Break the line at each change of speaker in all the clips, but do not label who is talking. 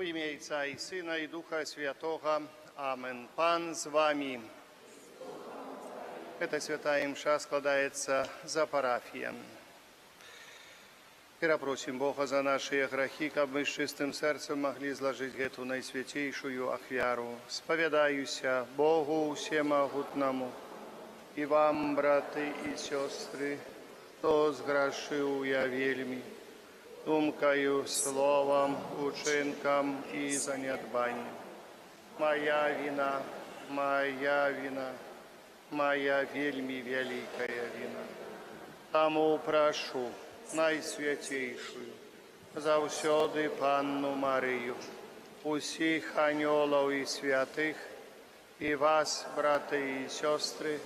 Во имя Отца и Сына и Духа Святого. Амен. Пан с вами. Эта святая мша складается за парафием. И просим Бога за наши грехи, как мы с чистым сердцем могли изложить эту наисвятейшую ахвяру. Споведаюся Богу всемогутному и вам, браты и сестры, кто сгрешил я вельми, думкою, словом, учинком и занедбанием. Моя вина, моя вельми великая вина. Тому прошу найсвятейшую, завсёды Панну Марию, усіх аньолов и святых, и вас, браты и сестры,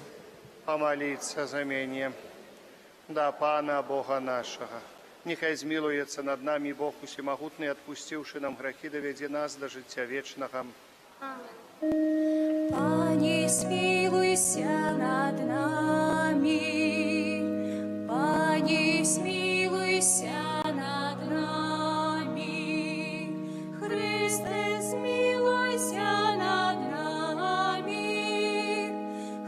помолиться за меня, да Пана Бога нашего. Нехай змилуется над нами Бог Всемогутный, отпустивший нам грехи, доведи нас до життя вечного.
Аминь. Пане, смилуйся над нами, Пане, смилуйся над нами, Христе, смилуйся над нами,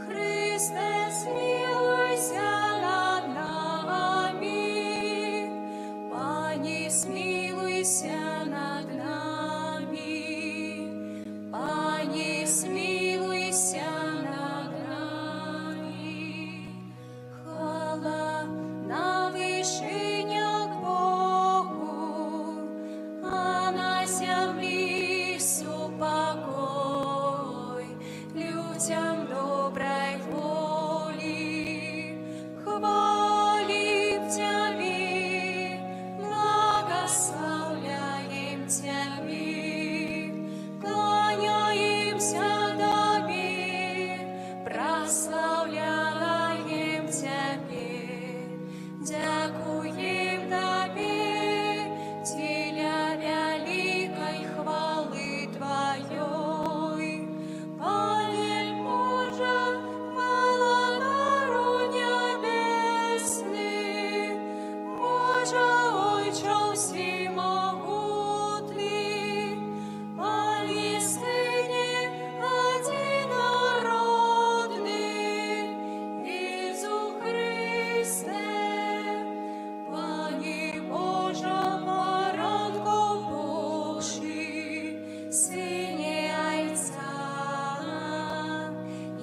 Христе, смилуйся над нами, Пане, смилуйся над нами, Пане, смилуйся над нами. Хвала на вышинях Богу, а на землі супокой людям доброй воли. Хвалим Тебе, благословляем Тебе, кланяемся Тебе, прославляем Тебе, дякуем Тебе, для великой хвалы Твоей. Пане Боже, владару небесный, Боже, Отче всемогутный, Пане Сыне одинородный, Иису Христе, Пане Боже, породку Божий, Сине Отца,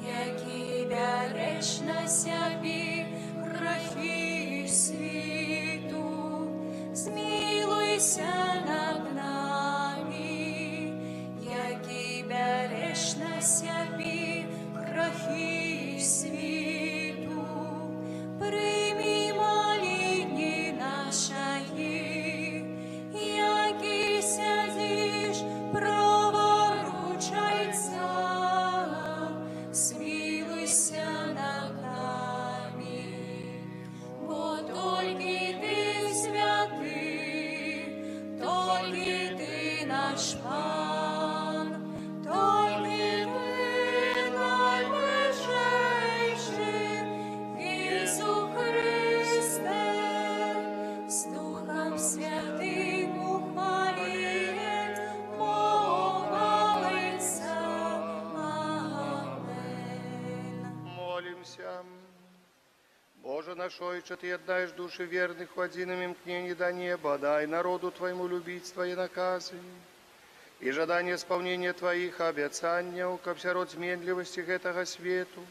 який береш на себе грехи світу, змилуйся над нами, який береш на себе грехи світу, прийми моління нашої, який сядеш праворуч Отця, смилуйся над нами, бо тільки Ти святий, тільки Ти наш Пан, тільки Ти найвищий, Ісус Христе, з Духом Святим ухвалить Бога лица. Аминь.
Молимся. Боже наш Отче, Ты отдаешь души верных в одином мкнении до неба, дай народу Твоему любить Твои наказы и жадание исполнения Твоих обетаний, ко всярод зменливости этого свету.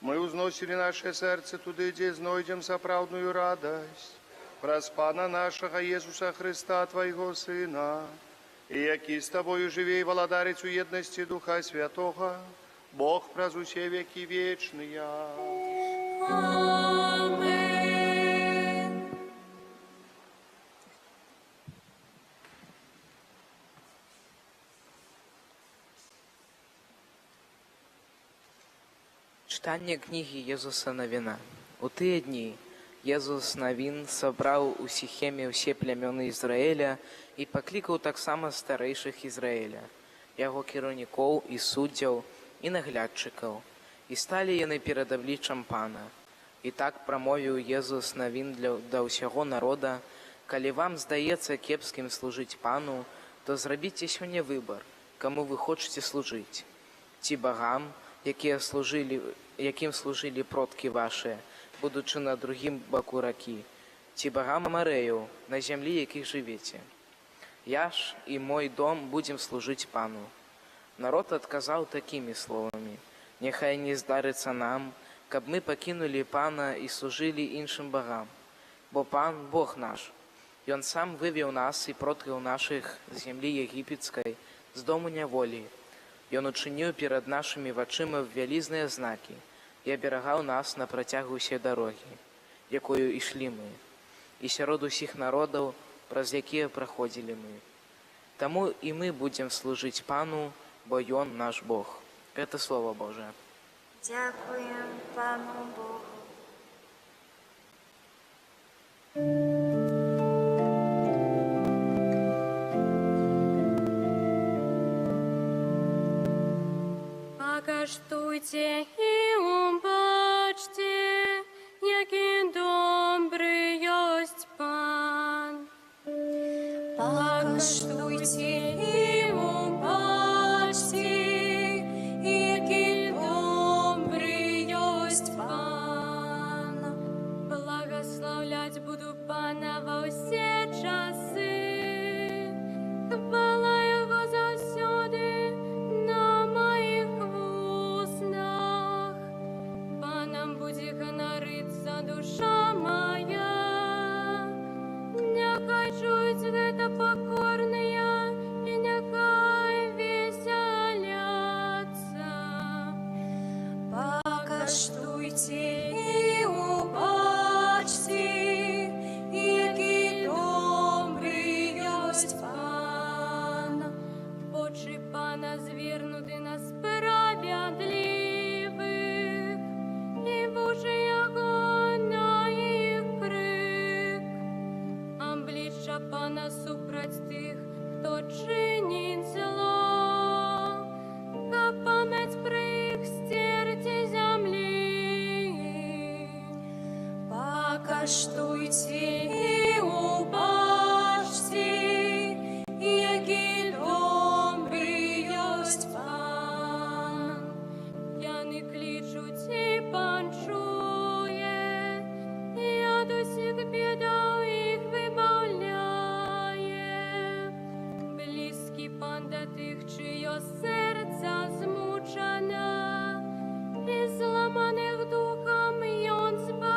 Мы узносили наше сердце туды, где знойдем соправдную радость, праз Пана нашего Иисуса Христа, Твоего Сына, и яки с Тобою живей владарец у едности Духа Святого, Бог праз усе веки вечные.
Аминь.
Читання книги Єзуса Навіна. У тыя дні Єзус Навін сабраў у Сіхеме ўсе плямёны Ізраіля і паклікаў таксама старэйшых Ізраіля, яго кіраўнікоў і суддзяў і наглядчыкаў, і сталі яны перад абліччам Пана. І так прамовіў Єзус Навін да ўсяго народа: «Калі вам здаецца кепскім служыць Пану, то зрабіце сёння выбар, каму вы хочаце служыць. Ці багам, якім служылі продкі вашыя, будучы на другім баку ракі, ці багам амарэяў, на зямлі, якіх жывеце. Я ж і мой дом будзем служыць Пану. Народ адказаў такімі словамі: няхай не здарыцца нам, каб мы пакінулі Пана і служылі іншым багам. Бо Пан – Бог наш. Ён сам вывеў нас і продкаў нашых з зямлі егіпецкай, з дому няволі. Ён учыніў перад нашымі вачыма вялізныя знакі і аберагаў нас на працягу ўсей дарогі, якою ішлі мы, і сярод усіх народаў, праз якія праходзілі мы. Таму і мы будзем служыць Пану, бо Ён наш Бог. Гэта Слово Божие.
Дякуємо Пану Богу. Покаштуйте і убачте, який добрий єсть Пан. Покаштуйте і убачте, який добрий єсть Пан. Благословлять буду Пана во всі часи. Хвала Його завсюди на моїх вуснах. Паном буде гонориться душа моя. Нехай чують гэта покорные, і нехай веселятся. Покаштуйте і убачте, який добрий єсть Пан. Очі Пана звернуті на справедливих, і вуші Його на їх крик. Обличчя Пана супроть тих, хто чинить зло, а пам'ять про їх стерті землі. Покаштуйте і убачте, який добрий єсть Пан. П'яні кличуть, і Пан чує, і од усіх бідаў їх вибавляє. Близький Пан до тих, чиє серця змучено, і зламаних духом Йон збавляє.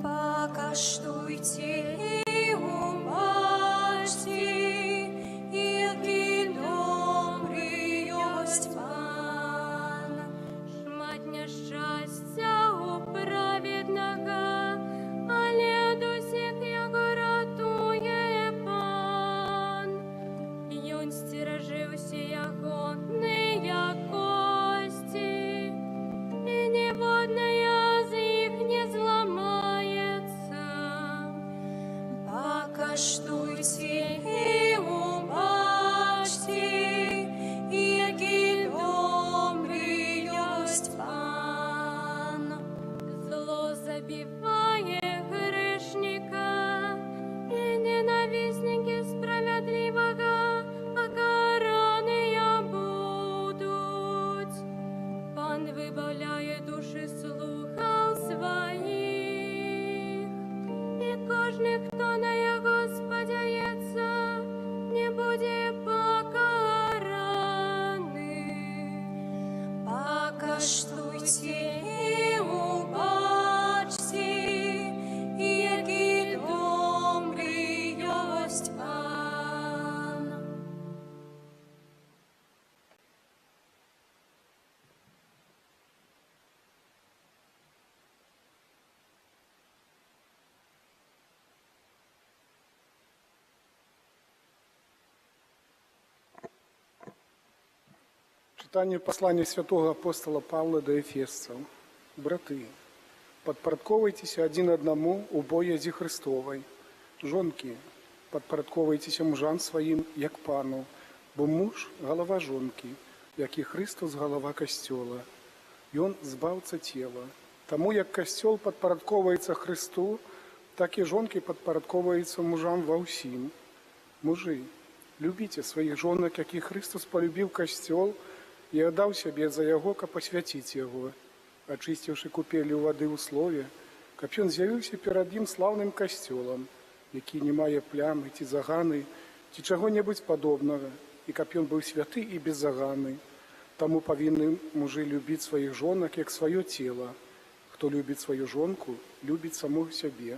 Покаштуйте і убачте, який добрий єсть Пан. Шматня щастя у праведного, але до всіх Його ратує Пан. Йон стережи всі Його кості, і ніводна з їх не зламається. Покаштуйте і убачте, який добрий єсть Пан. Зло забиває грешника, і ненависники справедливого покарані будуть. Пан вибавляє душі слухав своїх, і кожний, хто на Його сподяється, не буде покараний. Покаштуйте і убачте, який добрий єсть Пан.
Читание послания святого апостола Павла до Ефесцев. Браты, подпорядковайтесь один одному у боязі Христовой. Жонки, подпорядковайтеся мужам своїм, як Пану, бо муж – голова жонки, як і Христос – голова Костьола. І Он – збавца тела. Тому, як Костьол подпорядковується Христу, так і жонкі падпарадковваюцца мужам ва ўсім. Мужы, любіце сваіх жонак, які Христос полюбіў касцёл і аддаў сябе за яго, каб асвяціць яго, ачысціўшы купеллю вады ў слове, каб ён з'явіўся перад ім слаўным касцёлам, які не мае плямы ці заганы, ці чаго-небудзь падобнага, і каб ён быў святы і беззаганы. Таму павінны мужы любіць сваіх жонак, як сваё цела. Хто любіць сваю жонку, любіць самого сябе.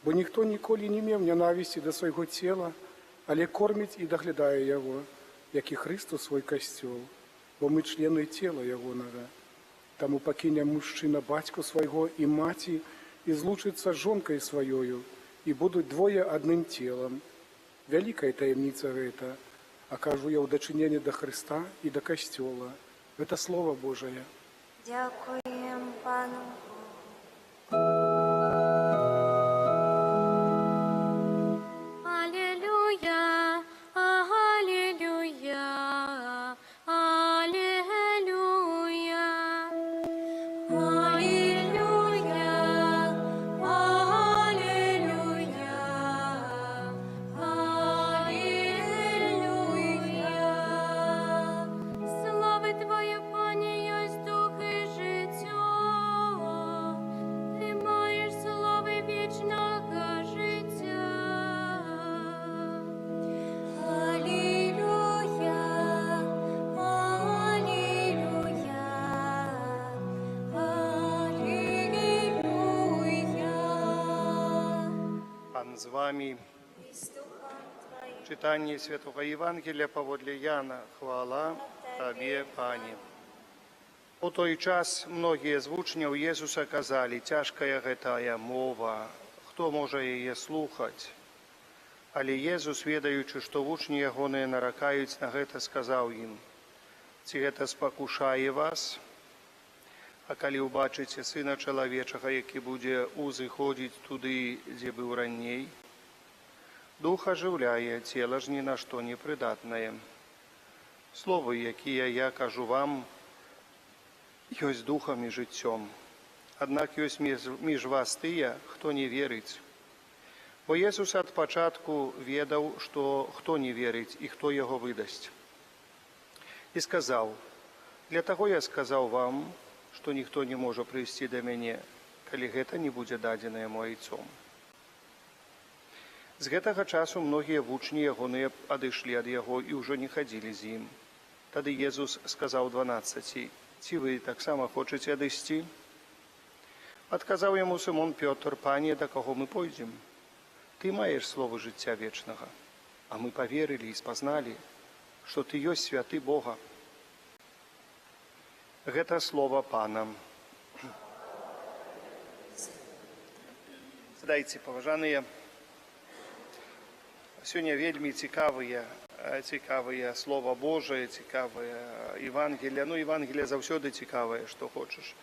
Бо ніхто ніколі не меў нянавісці да свайго цела, але корміць і даглядае яго, як і Христос свой касцёл, бо мы члены цела ягонага. Таму пакіне мужчына бацьку свайго і маці і злучыцца з жонкай сваёю, і будуць двое адным целам. Вялікая таямніца гэта, а кажу я ў дачыненні да Христа і да касцёла. Гэта Слова Божае.
Дякуємо Пану. Алілюя, алілюя, алілюя, алілюя, алілюя, алілюя. Слави Твоє, Пані, єсть дух і життя. Ти маєш слави вічного життя. Алілюя, алілюя, алілюя.
Пан з вами.
І з Духом Твоїм.
Читання Святого Євангелія паводле Яна. Хвала Табе, Пане. У той час многія з вучняў Езуса казалі: «Цяжкая гэтая мова, хто можа яе слухаць?» Але Езус, ведаючы, што вучні ягоныя наракаюць на гэта, сказаў ім: «Ці гэта спакушае вас? А калі ўбачыце Сына Чалавечага, які будзе узыходзіць туды, дзе быў раней? Дух ажыўляе, цела ж ні на што не прыдатнае. Словы, якія я кажу вам, ёсць духам і жыццём. Аднак ёсць між вас тыя, хто не верыць». Бо Езус ад пачатку ведаў, што хто не верыць і хто яго выдасць. І сказаў: «Для таго я сказаў вам, што ніхто не можа прыйсці да мяне, калі гэта не будзе дадзена яму айцом». З гэтага часу многія вучні ягоныя адышлі ад яго і ўжо не хадзілі з ім. Тады Езус сказаў 12: «Ці вы таксама хочаце адысці?» Адказаў яму Сымон Пётр: «Пане, да каго мы пойдзем? Ты маеш словы жыцця вечнага, а мы паверылі і спазналі, што ты ёсць святы Бога». Гэта слова Пана. Здайце, паважаныя, сёння вельмі цікавыя слова Божае, цікавыя Евангелія. Евангелія заўсёды цікавае, што хочаш.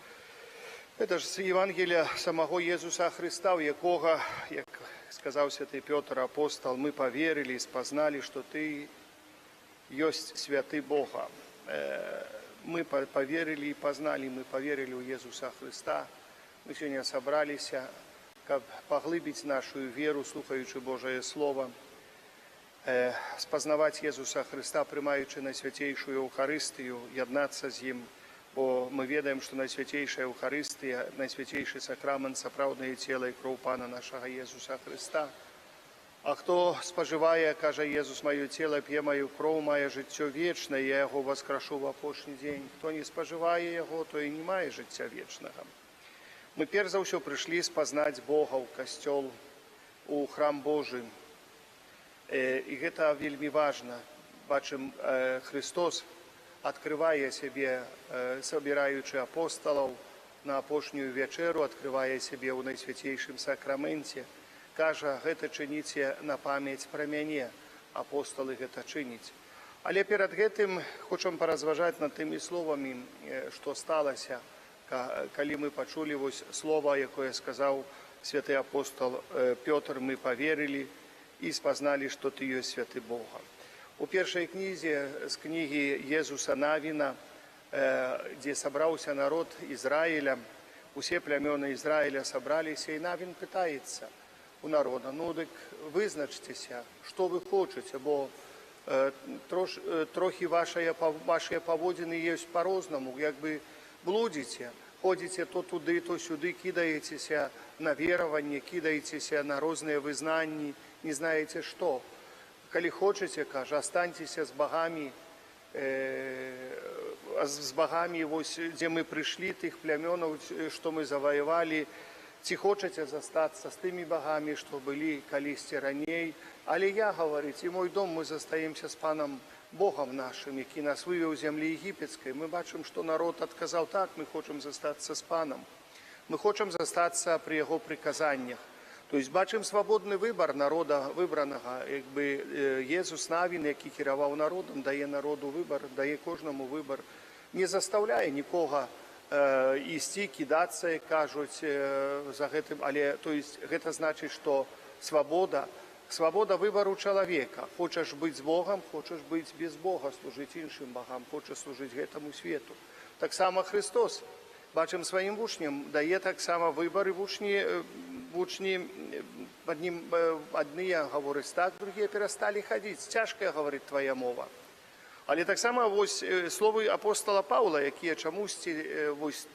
Гэта ж Евангелія самого Езуса Христа, у якога, як сказаў святы Пётр апостол, мы паверылі і спазналі, што ты ёсць святы Бога. Мы паверылі і пазналі, мы паверылі ў Езуса Христа. Мы сёння сабраліся, каб паглыбіць нашу веру, слухаючы Божае Слово, спазнаваць Езуса Христа, прымаючы Найсвяцейшую Еўхарыстыю, яднацца з ім, бо мы ведаем, што Найсвяцейшая Еўхарыстыя, найсвяцейшы сакрамент, сапраўднае цела і кроў Пана нашага Езуса Христа. А хто спажывае, кажа Езус, маё цела, п'е маю кроў, мае жыццё вечнае, я яго васкрашу в апошні дзень. Хто не спажывае яго, то і не мае жыцця вечнага. Мы перш за ўсё прыйшлі спазнаць Бога ў касцёл, у храм Божы. І гэта вельмі важна. Бачым, Христос адкрывае сябе, сабіраючы апосталаў на апошнюю вячэру, адкрывае сябе ў Найсвяцейшым сакраменце. Кажа: гэта чыніце на памяць пра мяне, апосталы гэта чыніць. Але перад гэтым хочам паразважаць над тымі словамі, што сталася, калі мы пачулі слова, якое сказаў святы апостол Пётр: мы паверылі і спазналі, што ты ёсць святы Бога. У першай кнізе з кнігі Езуса Навіна, дзе сабраўся народ Ізраіля, усе плямёны Ізраіля сабраліся, і Навін пытаецца: у народа. Ну, дык вызначцеся, што вы хочаце, бо трохі вашыя паводзіны ёсць па-рознаму, як бы блудзіце, ходзіце то туды, то сюды, кідаецеся на вераванне, кідаецеся на розныя вызнанні, не знаеце што. Калі хочаце, кажа, астаньцеся з багамі, вось, дзе мы прыйшлі, тых плямёнаў, што мы заваявалі, ці хочаце застацца з тымі багамі, што былі калісьці раней. Але я, гаварыць, і мой дом, мы застаемся з панам Богам нашым, які нас вывеў з зямлі егіпецкай. Мы бачым, што народ адказаў так, мы хочам застацца з панам. Мы хочам застацца пры яго прыказаннях. То есть бачым свабодны выбар народа выбранага, як бы Езус Навін, які кіраваў народам, дае народу выбар, дае кожнаму выбар. Не заставляе нікога ісці, кідацца, як кажуць, за гэтым. Але, то есть, гэта значыць, што свабода выбару чалавека. Хочаш быць з Богам, хочаш быць без Бога, служыць іншым богам, хочаш служыць гэтаму свету. Таксама Христос, бачым, сваім вучням дае таксама выбар, і вучні адныя гавораць так, другія перасталі хадзіць. Цяжкая, гаварыць, твая мова. Але таксама вось словы апостола Паўла, якія чамусьці вось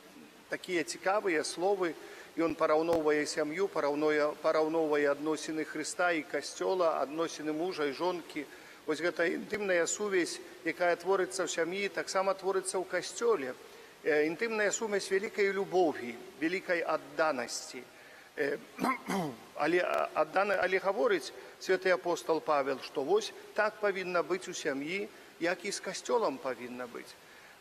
такія цікавыя словы, ён параўноўвае сям'ю, параўноўвае адносіны Хрыста і касцёла, адносіны мужа і жонкі. Вось гэта інтымная сувязь, якая творыцца ў сям'і, таксама творыцца ў касцёле. Інтымная сумесь вялікай любові, вялікай адданасці. Але гаворыць святы апостол Павел, што вось так павінна быць у сям'і, як і з касцёлам павінна быць.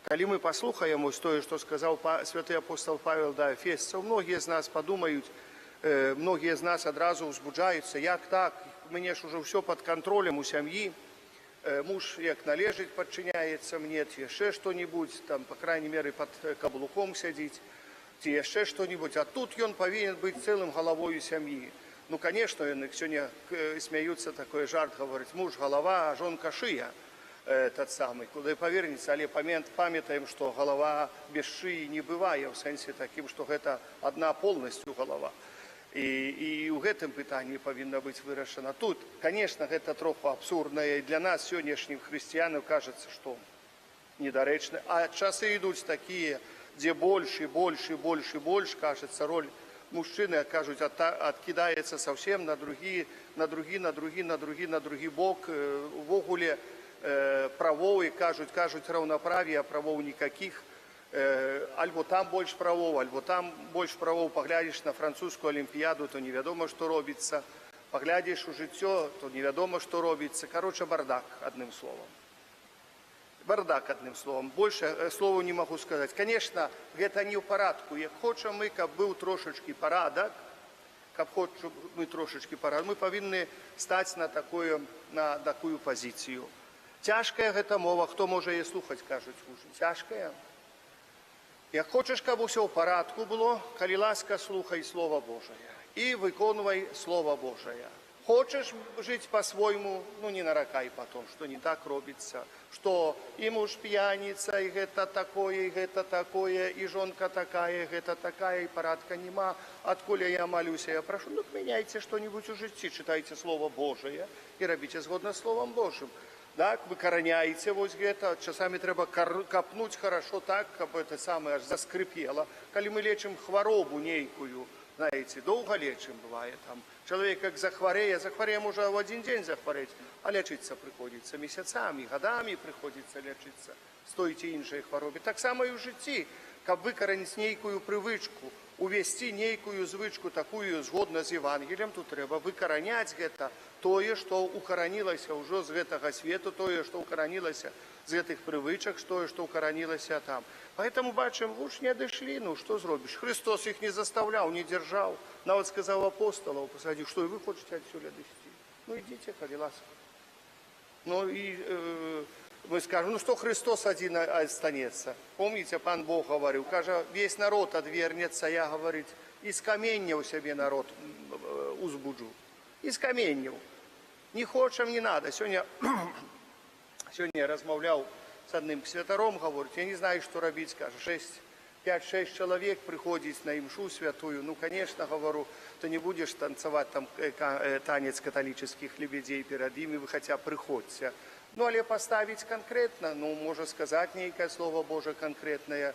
Калі мы паслухаем ось тое, што сказаў святы апостол Павел да эфесцаў, многія з нас падумаюць, многія з нас адразу ўзбуджаюцца, як так, мне ж ужо ўсё пад кантролем у сям'і, муж як належыць падчыняецца мне, ці яшчэ што-нибудь, там, па крайней меры, пад каблуком сядзіць, ці яшчэ што-нибудь, а тут ён павінен быць цэлым галавою сям'і. Ну, конечно, яны сёння смяюцца, такой жарт, гаворыць, муж галава, а жонка шыя. Тот самый, куды павернецца, але памятаем, што галава без шыі не бывае, ў сэнсе такім, што гэта адна полностью галава. І ў гэтым пытанні павінна быць вырашана. Тут, конечно, гэта троху абсурднае, і для нас, сённяшнім хрысціянам, кажацца, што недарэчна. А часы ідуць такія, дзе больш, кажацца, роль мужчыны, кажуць, адкідаецца совсем на другі бок, увогуле, правоў, і кажуць раўнаправі, а правоў ніякіх. Альбо там больш правоў, альбо там больш правоў. Паглядзіш на французскую алімпіяду, то невядома, што робіцца. Паглядзіш у жыццё, то невядома, што робіцца. Кароче, бардак, адным словам. Бардак, адным словам. Больше словаў не магу сказаць. Конечно, гэта не ў парадку. Як хочам мы, каб быў трошачкі парадак, мы павінны стаць на такую пазіцыю. Цяжкая гэта мова, хто можа яе слухаць, кажуць вучні. Цяжкая. Як хочаш, каб усё ў парадку было, калі ласка, слухай Слова Божае і выконвай Слова Божае. Хочаш жыць па-свойму, ну не наракай потом, што не так робіцца, што і муж п'яніца, і гэта такое, і жонка такая, гэта такая, і парадка нема. Адкуль я малюся, я прашу, ну мяняйце што-нибудь у жыцці, чытайце Слова Божае і рабіце згодна з Словам Божым. Так, выкараняйце вось гэта, часамі трэба капнуць хорошо так, каб это самае аж заскрыпела. Калі мы лечым хваробу нейкую, знаеце, доўга лечым бывае там. Чалавек як захварэе можа ў адзін дзень захварэць, а лечыцца прыходзіцца месяцамі, гадамі прыходзіцца лечыцца з той ці іншай хваробе. Таксама і ў жыцці, каб выкараніць нейкую прывычку, увесці нейкую звычку такую згодна з Евангеліем, тут трэба выкараняць гэта, тое, што укаранілася ўжо з гэтага свету, тое, што укаранілася з гэтых прывычак, тое, што укаранілася там. Поэтому бачым, вучні адышлі, ну што зробіш? Христос іх не заставляў, не дзяржаў. Нават сказаў апостолаў, пасадзіў, што і вы хочаце адсюль адысці. Ну ідзіце, калі ласка. Ну і мы скажем, ну что Христос один останется. Помните, пан Бог говорил, кажа, весь народ отвернется, я, говорит, из каменья у себе народ узбуджу. Из каменья. Не хочем, не надо. Сегодня я размовлял с одним святаром, говорит, я не знаю, что робить, скажет, 6 5-6 человек приходит на имшу святую, ну, конечно, говорю, ты не будешь танцевать там танец католических лебедей перед ими, вы хотя приходите. Ну, але поставить конкретно, ну, можно сказать некое слово Божие конкретное,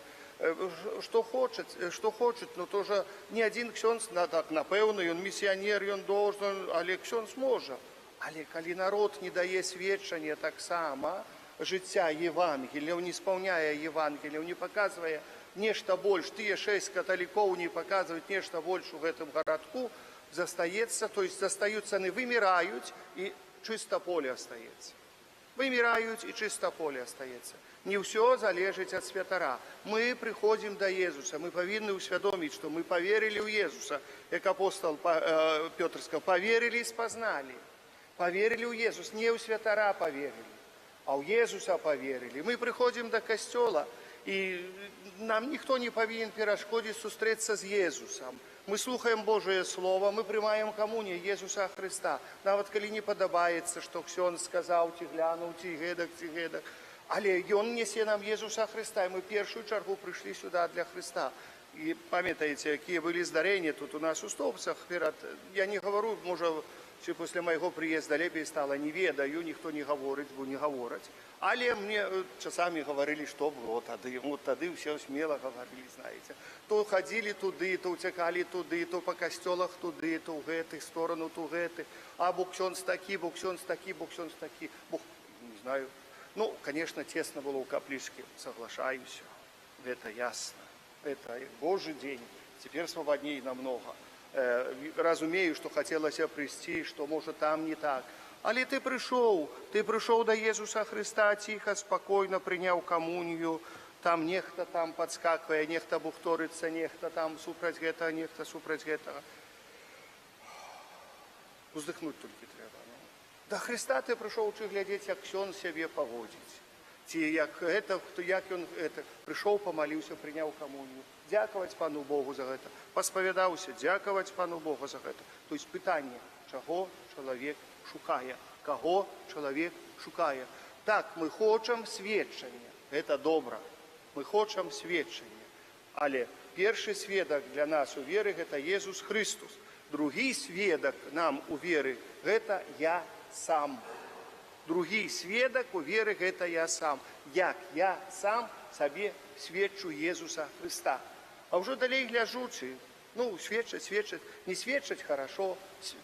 что хочет, но тоже не один ксёнз, так, напевно, он миссионер, он должен, але ксёнз може. Але коли народ не дає свідчення так само, життя Євангелія, не сповняє Євангелія, не показує нечто больше, тие 6 католиков не показывают нечто больше в этом городку, застається, то есть застаються, они вымирают, и чисто поле остается. Вымирают, и чисто поле остается. Не все залежить от святара. Мы приходим до Иисуса, мы повинны усведомить, что мы поверили в Иисуса, как апостол Петр сказал, поверили и спознали. Поверили в Иисуса, не у святара поверили, а у Иисуса поверили. Мы приходим до костела, и нам никто не повинен перешкодить встретиться с Иисусом. Мы слухаем Божие Слово, мы приймаємо коммунию Иисуса Христа. Навіть коли не подобається, що ксьонз сказав, ті глянув, ті гедак. Але Он несе нам Иисуса Христа, и мы в первую чергу пришли сюда для Христа. И пам'ятаєте, які були здарення тут у нас у Стовпцях. Я не говорю, може, чи після моєго приїзду лепей стало, не ведаю, ніхто не говорить, бо не говорить. Але мне часами говорили, что было тады. Вот тады все смело говорили, знаете. То ходили туды, то утекали туды, то по костелах туды, то в гэтых сторону, то в гэтых. А буксёнз таки, буксёнз таки, буксёнз таки. Бог, не знаю. Ну, конечно, тесно было у каплички, соглашаюсь. Это ясно. Это Божий день. Теперь свободнее намного. Разумею, что хотелось прийти, что может там не так. Але ти прийшов до Ісуса Христа, тихо, спокійно прийняв комунію, там нехто там підскакує, нехто бухториться, нехто там супроть гетого, нехто супроть гетого. Вздихнути тільки треба. До Христа ти прийшов, чи глядіти, як ксьон себе поводить. Ті, як він прийшов, помолився, прийняв комунію. Дякувати Пану Богу за це. Посповідався, дякувати Пану Богу за це. Тобто питання, чого чоловік шукає, кого чоловік шукає. Так, ми хочемо свідчення, це добре, ми хочемо свідчення, але перший свідок для нас у вірі – це Ісус Христос. Другий свідок нам у вірі – це я сам. Другий свідок у вірі – це я сам. Як я сам собі свідчу Ісуса Христа. А вже далі гляжучи, ну, свідчить, не свідчить хорошо,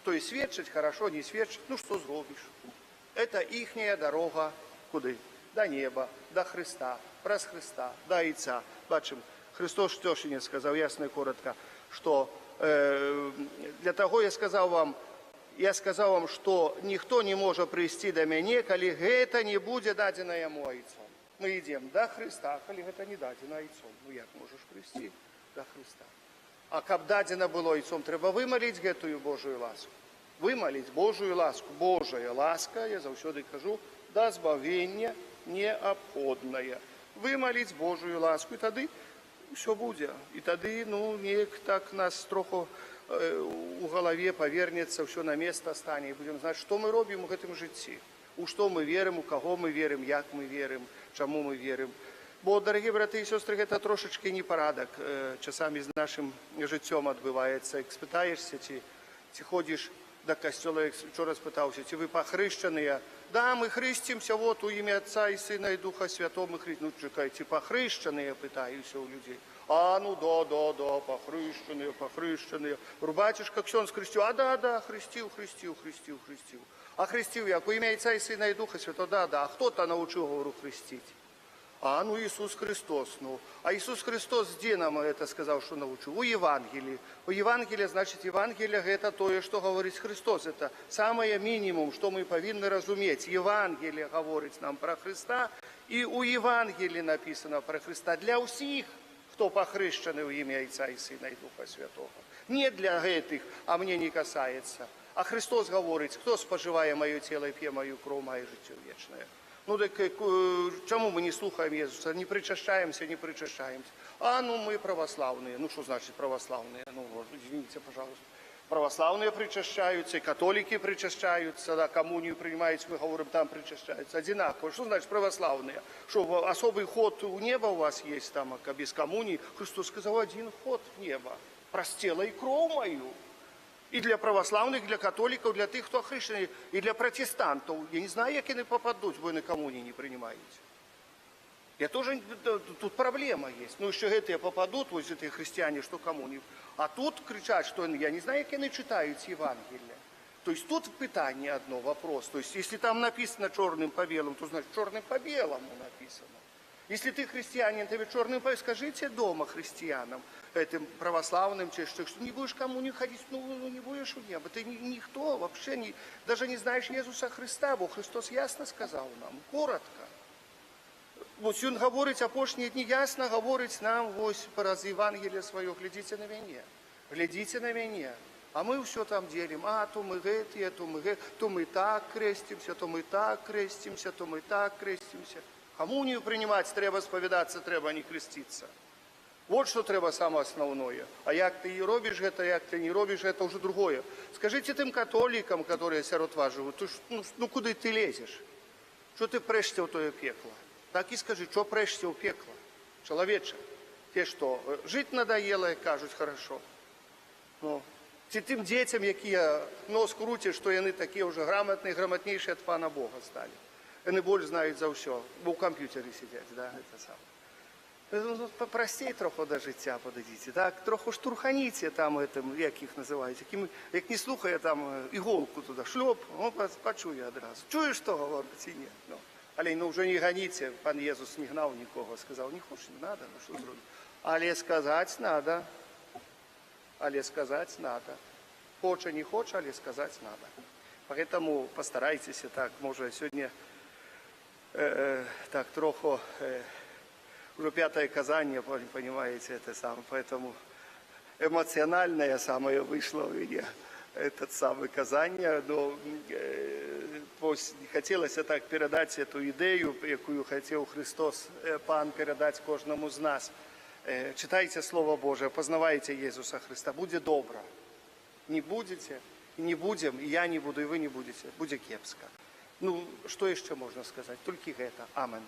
то есть свідчить хорошо, не свідчить, ну, що зробиш? Это ихняя дорога куди? До неба, до Христа, праз Христа, до Отца. Бачимо, Христос Штешине сказав ясно і коротко, що для того я сказав вам, що ніхто не може прийти до мене, коли це не буде дадено йому Отцом. Ми йдемо до Христа, коли це не дадено Отцом. Ну, як можеш прийти до Христа? А каб дадено было Отцом, треба вымолить гэтую Божию ласку. Вымолить Божию ласку. Божая ласка, я заўсёды кажу, до збавення необходная. Вымолить Божию ласку, и тады все будет. И тады, ну, неяк так нас троху у голове повернется, все на место стане, и будем знать, что мы робим в гэтым житті. У что мы верим, у кого мы верим, як мы верим, чему мы верим. Бо, дорогі брати і сестри, це трошечки непорядок часами з нашим життям відбувається. Як спитаєшся, чи ходиш до костела, як вчора спитався, чи ви похрещені? Да, ми хрестимося, вот у ім'я Отця і Сина і Духа Святого ми хрестимося. Ну, чекай, чи похрещені, я питаюся у людей. А, ну, да, похрещені. Батюшка ксьонз хрестив, а да, хрестив. А хрестив як? У ім'я Отця і Сина і Духа Святого, да. А хто-то навчив, говорю, хрестити. А, ну, Иисус Христос. Ну, а Иисус Христос где нам это сказал, что научил? У Евангелии. У Евангелия, значит, Евангелие – это то, что говорит Христос. Это самое минимум, что мы повинны разуметь. Евангелие говорит нам про Христа, и у Евангелия написано про Христа для всех, кто похрещены в имя Отца и Сына и Духа Святого. Не для этих, а мне не касается. А Христос говорит, кто споживає мое тело и п'є мою кров, має життя вечное. Ну так чому ми не слухаємо Ісуса, не причащаємося? А, ну ми православні. Ну що значить православні? Ну, извините, пожалуйста. Православные причащаются, и католики причащаются, да, коммунию принимают, мы говорим, там причащаются. Одинаково. Что значит православные? Что, особый ход у неба у вас есть там, а без коммунии? Христос сказал, один ход в небо. Простела и кровь мою. И для православных, и для католиков, для тех, кто охрещений, и для протестантов. Я не знаю, як они попадут, вы на коммунии не принимаете. Я тоже, тут проблема есть. Ну, еще эти попадут, вот эти христиане, что коммунии. А тут кричат, что я не знаю, как они читают Евангелие. То есть тут питание одно, вопрос. То есть если там написано черным по белому, то значит черным по белому написано. Если ты христианин, ты черным по белому, скажите дома христианам, этим православным, что не будешь коммунию ходить, ну не будешь в небо. Ты никто вообще, даже не знаешь Иисуса Христа, бо Христос ясно сказал нам, коротко. Ось він говорить, апошні дні ясно говорить нам, ось раз Євангеліє своє, глядите на мене, глядите на мене. А мы все там делим, то мы эти, то мы так крестимся, то мы так крестимся, то мы так крестимся. Коммунию принимать треба, сповідатися треба, а не креститься. Вот что треба самое основное. А як ты и робишь это, як ты не робишь, это уже другое. Скажите тем католикам, которые сирот вас живут, ну куда ты лезешь? Что ты прешься в то пекло? Так і скажи, що прешся у пекло, чоловіче. Те, що жити надоело, кажуть, хорошо. Ну, тим дітям, які нос крутять, що вони такі вже грамотні, грамотніші від Пана Бога стали. Вони більше знають за все, бо в комп'ютері сидять, да, це саме. Простей трохи до життя подадіть, так, трохи штурханіться там, этим, як їх називають, як не слухає там іголку туди, шльоп, почує одразу. Чуєш, що говорить, чи ні? Ну. Але ну вже не ганіться, пан Єсус не гнав нікого, сказав, не хочеш, не треба, ну що зробити. Але сказати треба, але сказати треба. Хоче, не хоче, але сказати треба. Поэтому постарайтесь так, може сьогодні так трохи, уже пятое казание, понимаете, это самое, поэтому эмоциональное самое вышло у меня. Этот самый казання, но хотілося так передати цю ідею, яку хотів Христос, Пан, передати кожному з нас. Читайте Слово Божие, познавайте Ісуса Христа, буде добре. Не будете, и не будем, и я не буду, и вы не будете, буде кепсько. Ну, что еще можно сказать? Только это. Амен.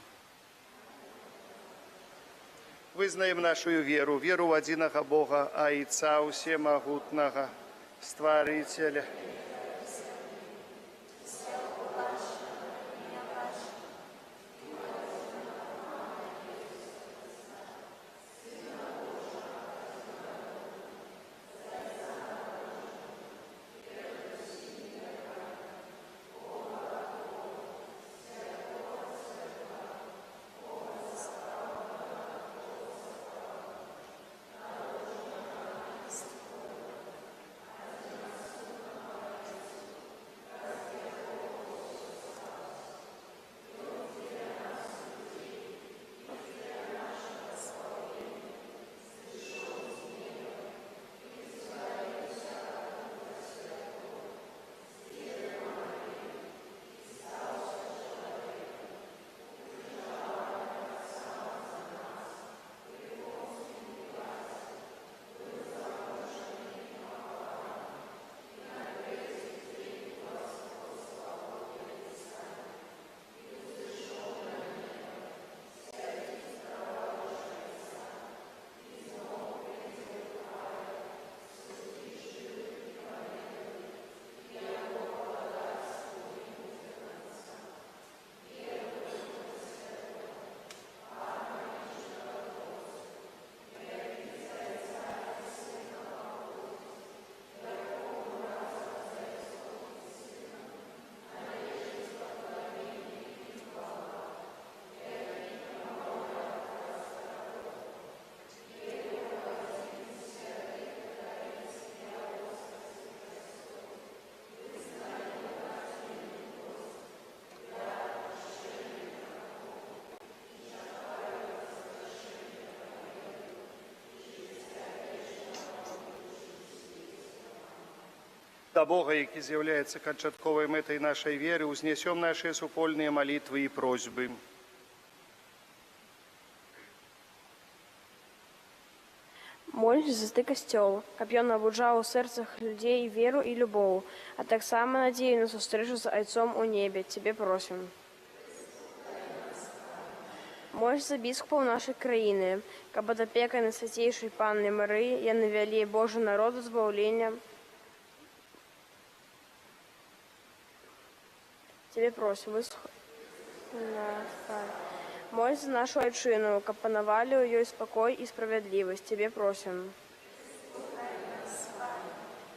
Вызнаем нашу веру, веру в одиного Бога, а Отца Всемогутного, Створителя. До Бога, який з'являється кончатковою метою нашої віри, узнесем наші супольні молитви і просьби.
Молюсь за ты касцёл, каб ён набуджаў у сэрцах людзей веру і любоў, а таксама надзею на сустрэчу з айцом у небе. Цябе просім. Молюсь за біскупаў нашай краіны, каб ад апекай Найсвяцейшай Панны Марыі яны вялі Божы народ у збаўлення. Цябе просім, выслухай. Молюсь за нашу айчыну, каб панавалі ў ёй спакой і справядлівасць. Цябе просім.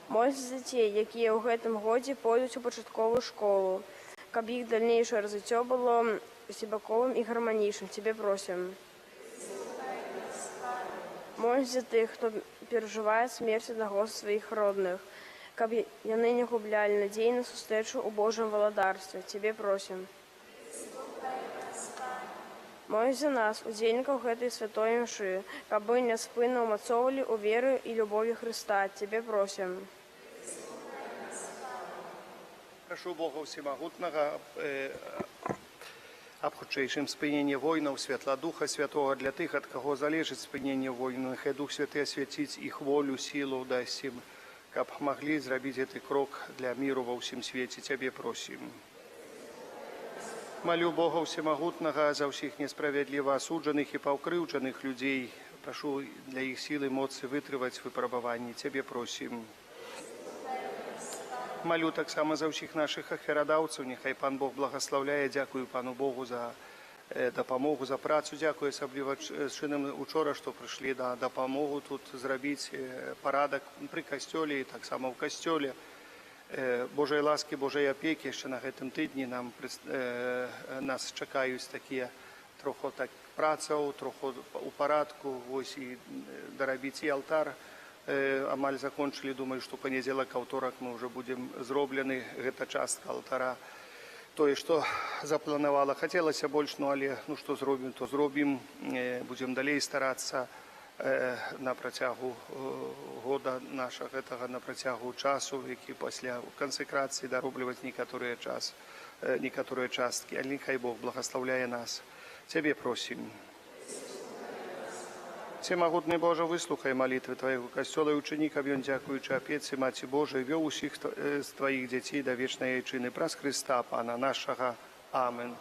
Молюсь за дзяцей, якія ў гэтым годзе пойдуць у пачатковую школу, каб іх дальнейшае развіццё было усебаковым і гарманічным. Цябе просім. Молюсь за тых, хто перажывае смерць аднаго з сваіх родных, каб яны не гублялі надзей на сустрэчу ў Божым валадарстве. Цябе просім. Молюсь за нас, удзельнікаў гэтай святой імшы, каб мы няспынна ўмацоўвалі ў веры і любові Хрыста. Цябе просім.
Прашу Бога Всемагутнага аб хутчэйшым спыненні войнаў, святла Духа Святога для тых, ад каго залежыць спыненне войны. Няхай Дух Святы асвяціць іх волю, сілу, дасць ім, каб маглі зрабіць гэты крок для міру ва ўсім свеце. Цябе просім. Малю Бога Всемагутнага за ўсіх несправядліва асуджаных і паўкрыўджаных людзей. Прашу для іх сілы моцы вытрываць выпрабаванні. Цябе просім. Малю таксама за ўсіх нашых ахвярадаўцаў. Няхай Пан Бог благаслаўляе. Дзякую Пану Богу за дапамогу, за працу. Дзякую асабліва чынам учора, што прыйшлі на дапамогу тут зрабіць парадак пры касцёле і таксама ў касцёле. Божай ласкі, Божай апекі яшчэ на гэтым тыдні нас чакаюць такія троху працаў, троху у парадку, вось і дарабіць і алтар. Амаль закончылі, думаю, што панядзелак, аўторак мы ўжо будзем зроблены, гэта частка алтара. Тое, што запланавала, хацелася больш, але што зробім, то зробім, будзем далей старацца на працягу года нашага гэтага, на працягу часу, які пасля кансекрацыі даробліваць некаторыя часткі. Але няхай Бог благаслаўляе нас. Цябе просім. Всемагутны Божа, выслухай малітвы Твайго касцёла і учыні, каб ён, дзякуючы апецы Маці Божай, вёў усіх з Тваіх дзяцей да вечнай айчыны праз Хрыста, Пана нашага. Амен.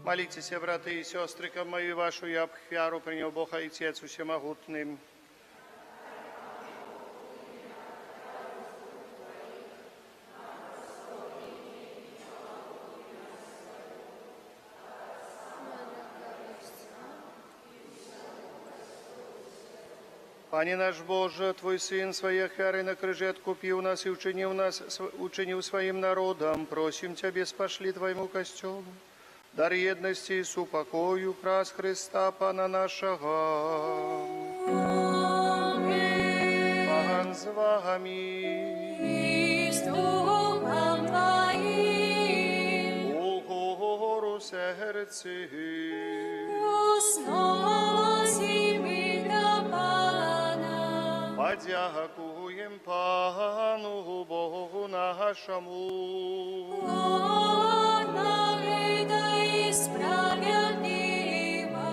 Молитесь, браты и сестры, ко мою вашу я ахвяру принял Бог Отец Всемогутным. Пане наш Боже, Твой Сын своей ахвярой на крыже откупил нас и учинил своим народом. Просим Тебя, спошли Твоему костелу дар єдності і супокою праз Христа Пана нашого. Пан з вами.
І з Духом Твоїм.
Угору се. сердце.
Основа зими до Пана.
Подякуем Пану Богу нашему.
Он наведа и справедливо.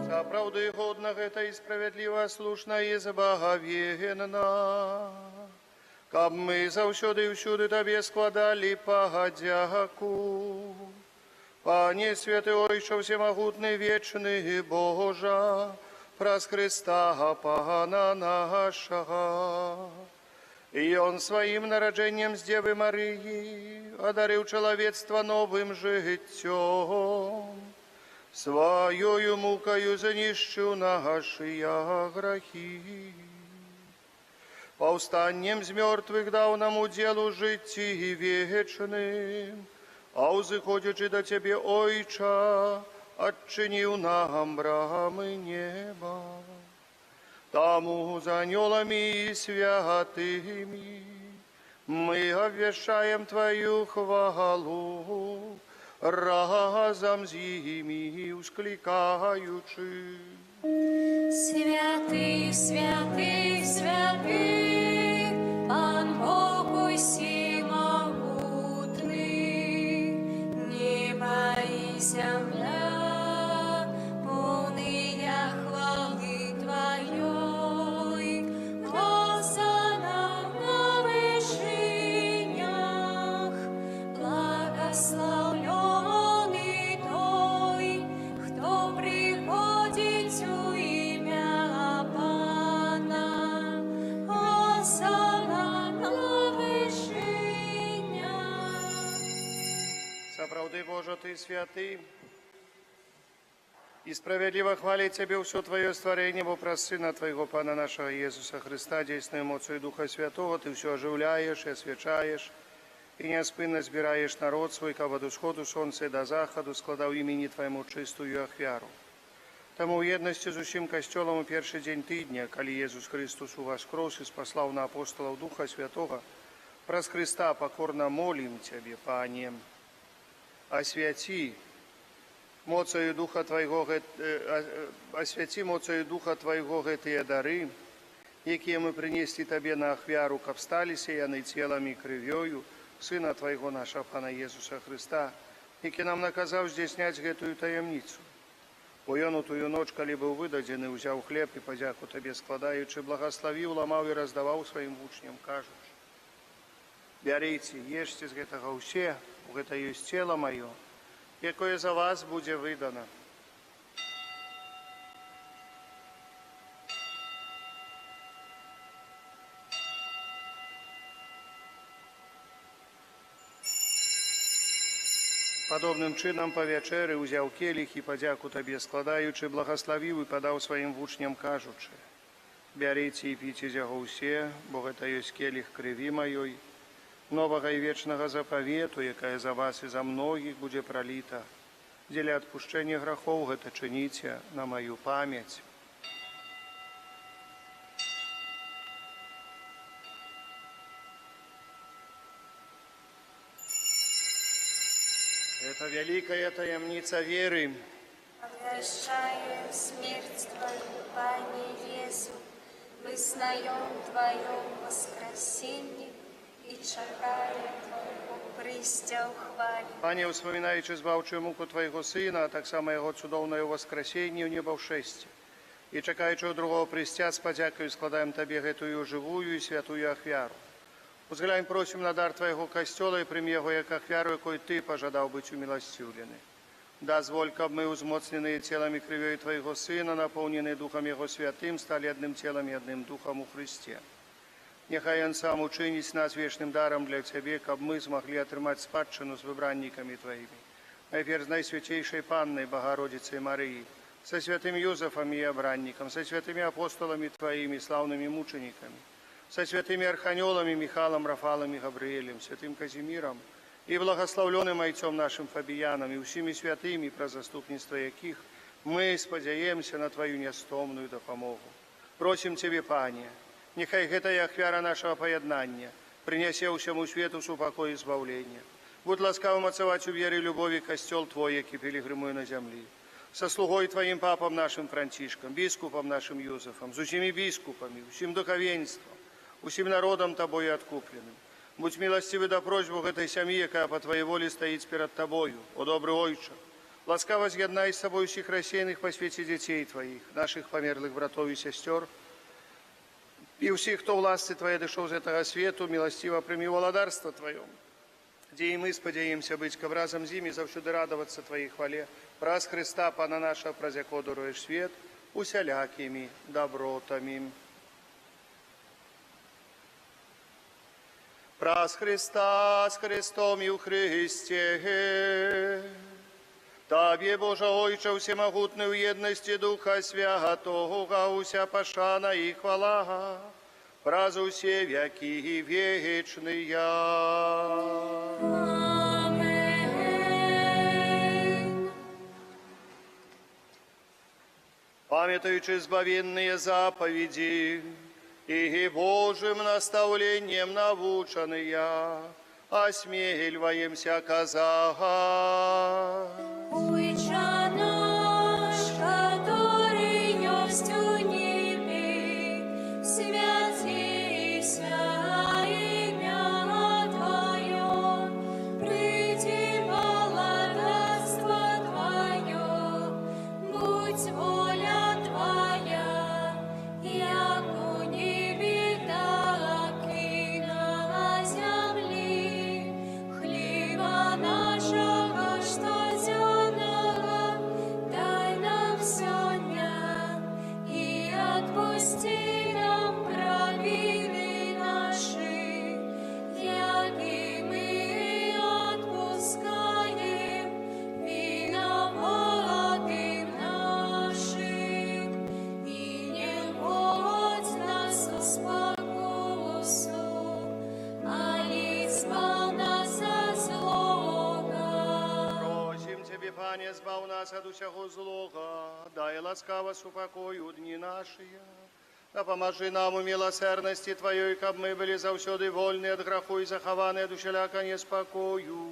За правды годных это и справедливо, слушно и збагавенна. Каб мы заўсёды і ўсюды Табе складали подяку. Пане святы Ойче всемогутный, вечный Божа, праз Христа Пана нашего. И Он своим народжением с Девы Марии одарил человечество новым життем. Своею мукою занищу наши грехи. Повстаннем з мертвых дал нам уделу житті вечным, а узыходячи до Тебе, Ойча, отчинил нам брамы неба. Тому за анgelами и святыми мы обвещаем Твою хвалу, разом з ими ускликаючи.
Святый, святый, святый, Пан Бог всемогутный, небо и земля, полные хвалы Твоей, Хосанна на вышинях, благословленный Той, кто приходит у имя Пана. Хосанна на вышинях.
Соправды, Боже, Ты святый, и справедливо хвалить Тебе все Твое створение, бо про Сына Твоего, Пана нашего Иисуса Христа, действуя эмоцию Духа Святого, Ты все оживляешь и освячаешь, и неоспынно збираешь народ свой, как от усходу сонця и до заходу, складав имени Твоему чистую ахвяру. Тому в єдності з усім костьолом у перший день тижня, коли Єсус Христос у воскрес и спаслав на апостолов Духа Святого, праз Христа покорно молим Тебе, Пане, освяти моцею Духа Твоего, освяти моцею Духа Твоего гэтыя дары, якія мы принесли Тебе на ахвяру, каб сталіся яны целом и крывёю Сына Твоего нашего Пана Иисуса Христа, які нам наказаў здзяйсняць гэтую таямніцу. Бо ён у тую ноч, калі быў выдадзены, узяў хлеб і падзяку Табе складаючы, благословіў, ламаў і раздаваў сваім вучням, кажучы: бярыце, ешце з гэтага ўсе, гэта ёсць цела маё, якое за вас будзе выдана. Падобным чынам па вячэры ўзяў келіх і падзяку Табе складаючы, благословіў і падаў сваім вучням, кажучы: бярыце і піце з яго ўсе, бо гэта ёсць келіх крыві маёй, новага і вечнага запавету, якая за вас і за многіх будзе праліта. Дзеля адпушчэння грахоў гэта чыніце на маю памяць. Это великая таямница веры.
Обвещаем смерть Твою, Пане Иису, вызнаем Твое воскресенье и чакаем Твоего прыцця ў хвале.
Пане, успоминаючи збавчую муку Твоего Сына, а так само Его цудоўнае воскресенье ў небаўшэсці, і чакаючы другого прыцця, з падзякаю складаем Табе гэтую живую и святую ахвяру. Узглянь, просим на дар Твоего костёла и прими его як ахвяру, якой Ты пожадал быть умилостивлены. Дозволь, каб мы, узмоцненные телом и кровью Твоего Сына, наполненные Духом Его Святым, стали одним телом и одним Духом у Христе. Нехай Он сам учинить нас вечным даром для Тебе, каб мы смогли отрымать спадщину с выбранниками Твоими. Найперв с Найсвятейшей Панной Богородицей Марии, со святым Юзефом и обранником, со святыми апостолами Твоими, славными мучениками, со святыми архангелами Михаилом, Рафалом и Гавриэлем, святым Казимиром и благословленным отцом нашим Фабияном и всеми святыми, про заступництво яких мы спадзяемся на Твою нестомную допомогу. Просим Тебе, Пане, нехай гэтая ахвяра нашего поєднання принесе усьому свету супокой и избавление. Будь ласкавым отцевать у веры и любови костел Твой, яки пилигримуй на земли. Со слугой Твоим папом нашим Францишком, бискупом нашим Юзефом, с усими бискупами, усим духовенством, усим народом Тобою откупленным. Будь милостивый до просьбу этой семьи, яка по Твоей воле стоит перед Тобою, о добрый Ойче. Ласкаво з'єднай с собой всех рассеянных по свете детей Твоих, наших померлых братов и сестер, и всех, кто власти Твоей дошел из этого свету, милостиво прими владарство Твое, где и мы сподеемся быть к образом зими, завсюди радоваться Твоей хвале. Праз Христа, Пана наша, праз яко даруєш свет, усялякими добротами. Праз Христа, с Христом и в Христе, Табе, Боже Ойче, всемогутный в едности Духа Святого, уся пашана и хвала, праз усе веки вечные.
Аминь.
Памятуючи избавенные заповеди и Божьим наставлением наученные, осмеливаемся казать.
Ойче наш, который есть у небе, святися имя Твое, приди владарство Твое, будь воля Твоя, як у небе, так и на земле. Хлеба нашего штоденного дай нам сегодня, и отпусти нам провины наши, яки мы отпускаем виноватым нашим. И не вводь нас в спокусу, али избав нас от злого.
Просим Тебе, Пане, избав нас от усякого злого, дай ласкаво супокою дни наши. Да поможи нам у милосердности Твоей, каб мы были завсёды вольны от греху и захованы от усяляка неспокою.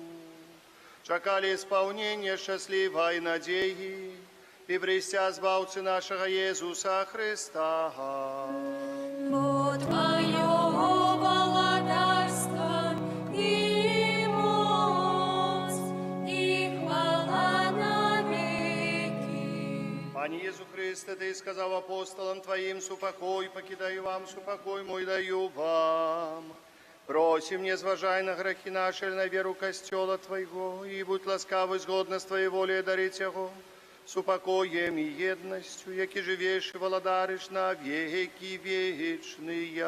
Чакали исполнение счастливой надеи и престя збавцы нашего Иисуса Христа.
Бо Твое владарство и моц, и хвала навеки.
Пане Иисус Христе, Ты сказал апостолам Твоим, супокой, покидаю вам, супокой мой даю вам. Просим, не зважай на грехи наши, или на веру костела Твоего, и будь ласкавый, згодно с Твоей волей дарить его, с упокоем и едностью, яки живешь и владаришь на веки вечные.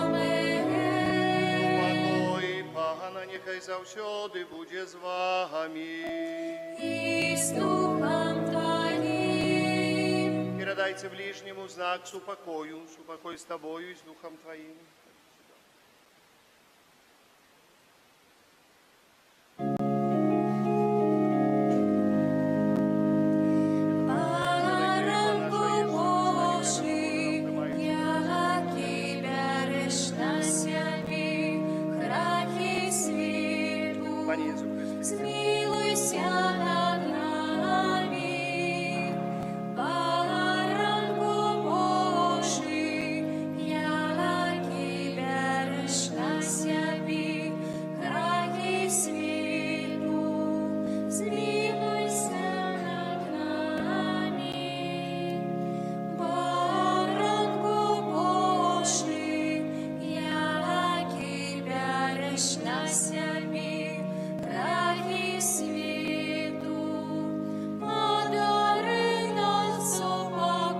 Аминь.
Покой, Пана, нехай завсёды буде з вами.
И с Духом Твоим.
Передайте ближнему знак супокою, супокой с Тобою и с Духом Твоим.
Баранку Божий, яки береш на себе грехи світу.
Пане Иисус Христе,
Змилуйся над нами, баранку Божий, яки береш на себе грехи світу. Змилуйся над нами, баранку Божий, яки береш на себе грехи світу. Одари нас упокоєм.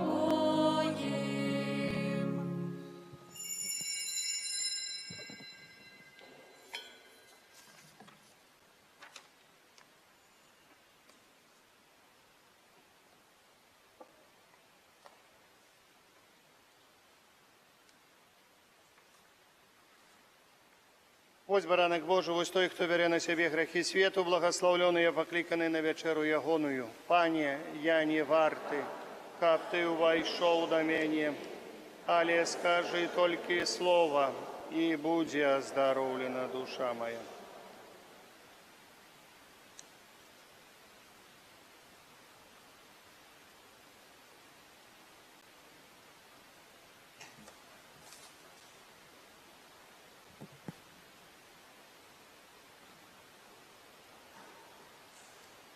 Ось баранок Божий, ось той, хто бере на себе грехи світу, благословлений і покликаний на вечеру ягоную. Пане, я не вартий, каб Ти увійшов до мене, але скажи тільки слово, и будь оздоровлена душа моя.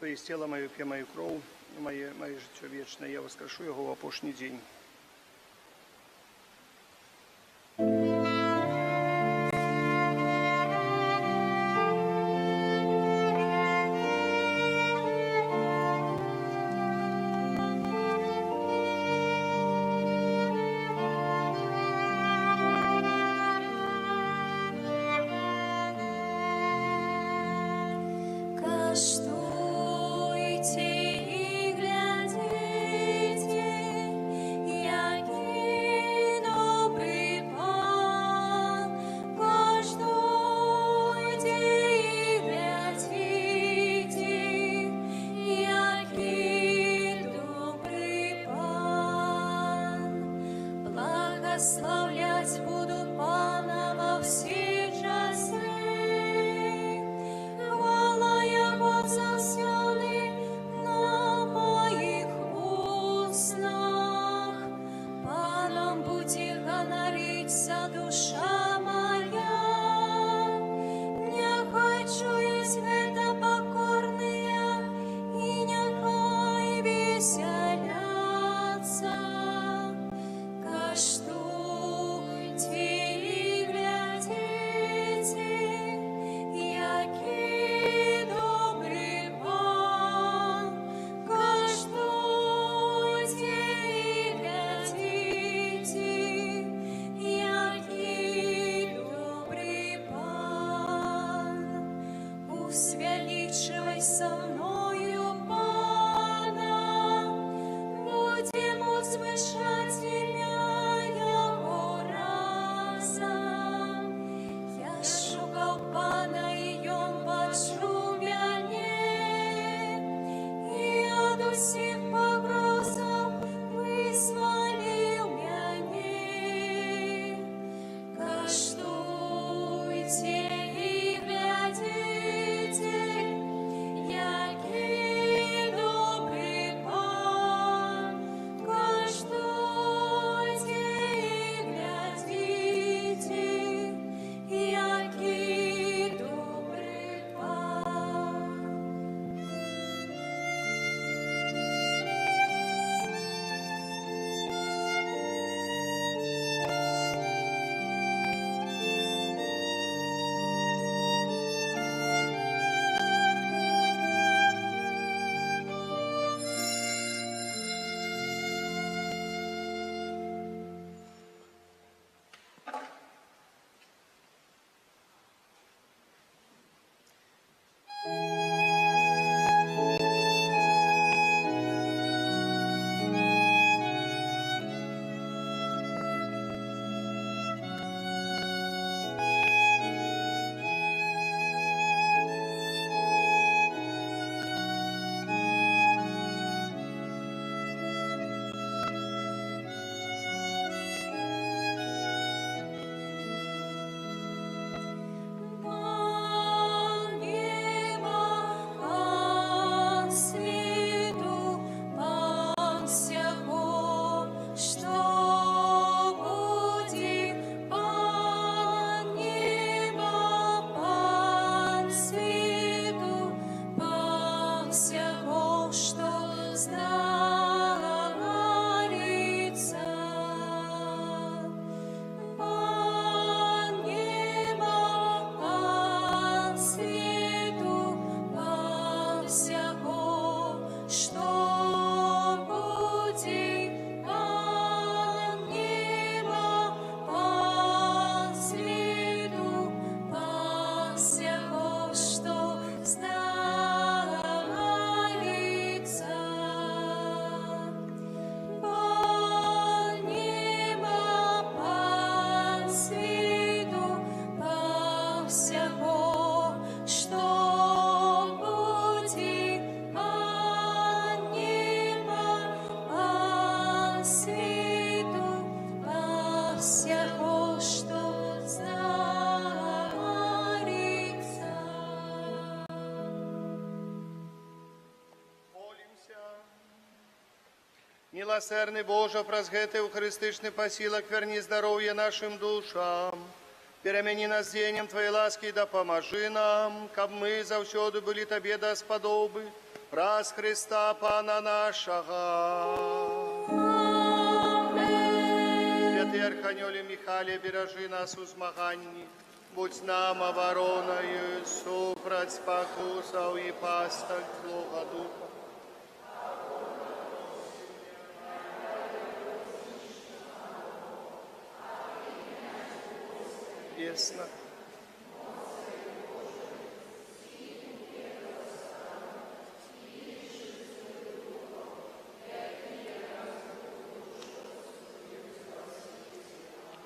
То есть тело мое, п'є мою кров, моє життя вічне, я воскрешу його в опошній день.
Каштуйте и глядите, який добрий Пан. Каштуйте и глядите, який добрий Пан. Благословлять буду Пана во всі часи. Хвала Его засяли на моих устах. Паном будет гонориться душа моя. Нехай чують это покорные, и нехай веселятся. Каштуйте и глядите, який добрий Пан. Каштуйте и глядите, який добрий Пан. Усвеличивай со мною Пана, будем возвышать имя Его разом. Я шукав Пана, і Он почув мене, і од усіх погрозов визволив мене. Каштуйте і глядите, який добрий Пан. Каштуйте і глядите, який добрий Пан. Пан неба, Пан світу, Пан всього, що буде. Пан неба, Пан світу, Пан всього, що знариться. Пан неба, Пан світу, Пан всього, що буде. Пан неба, Пан світу, Пан всього, що знариться. Пан неба, Пан світу, Пан всього, що буде. Пан неба, Пан світу, Пан всього, що знариться.
Милосердный Боже, праз гэты ухрыстычны посилок верни здоровье нашим душам. Перемени нас денем Твоей ласки и да поможи нам, каб мы завсёды были Тебе дасподобы, праз Христа Пана нашего. Святый Арханёле Михале, бережи нас у змаганні, будь нам обороною, супроть спокусов и пасток злого духа. Ясно.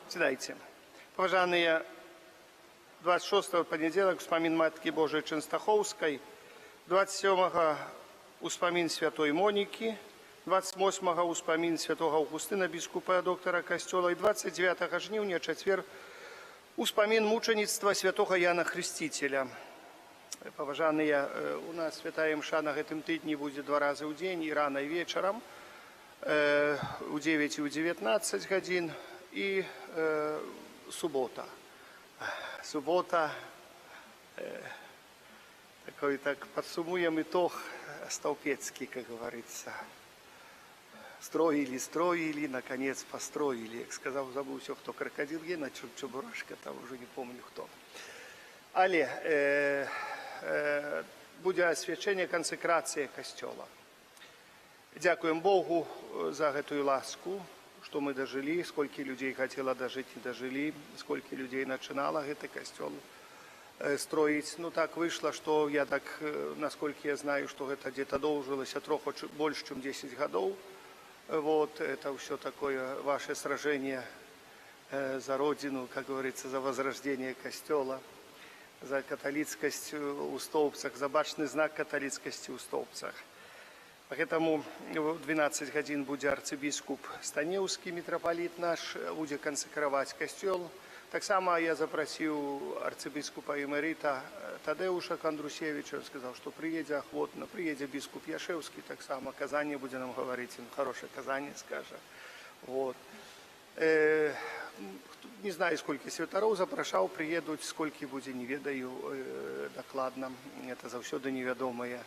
Сідайте. Поважаные, 26-го понедельник успомин Матки Божией Ченстаховской, 27-го успомин Святой Моники, 28-го успомин Святого Августина, біскупа доктора Костёла, и 29 жнивня, четверг, успомин мучеництва Святого Яна Хрестителя. Поважаные, у нас святая мша на гэтым тыдні будзе 2 разы ў дзень, і рана і вечарам, у 9 і у 19 гадзін, и суббота. Суббота, такой так подсумуем итог Столпецкий, как говорится. Строили, наконец построили. Как сказал, забыл все, кто крокодил Гена, Чебурашка, там уже не помню кто. Але буде освячення консекрації костьола. Дякуем Богу за эту ласку, что мы дожили, сколько людей хотело дожить и дожили, сколько людей начинало этот костел строить. Ну так вышло, что я так, насколько я знаю, что это где-то должилось трохи больше, чем 10 годов. Вот, это все такое ваше сражение за Родину, как говорится, за возрождение костела, за католицкость у Столбцах, за бачный знак католицкости у Столбцах. Поэтому в 12 годин будет арцибискуп Станеўскі, митрополит наш, будет консекровать костел. Так само я запросил арцибискупа эмерита Тадеуша Кондрусевича, он сказал, что приедет охотно, приедет бискуп Яшевский, так само Казани будет нам говорить, он хорошее Казани скажет. Вот. Не знаю, сколько святаров запрошал, приедут, сколько будет, не ведаю докладно, это завсёды неведомое.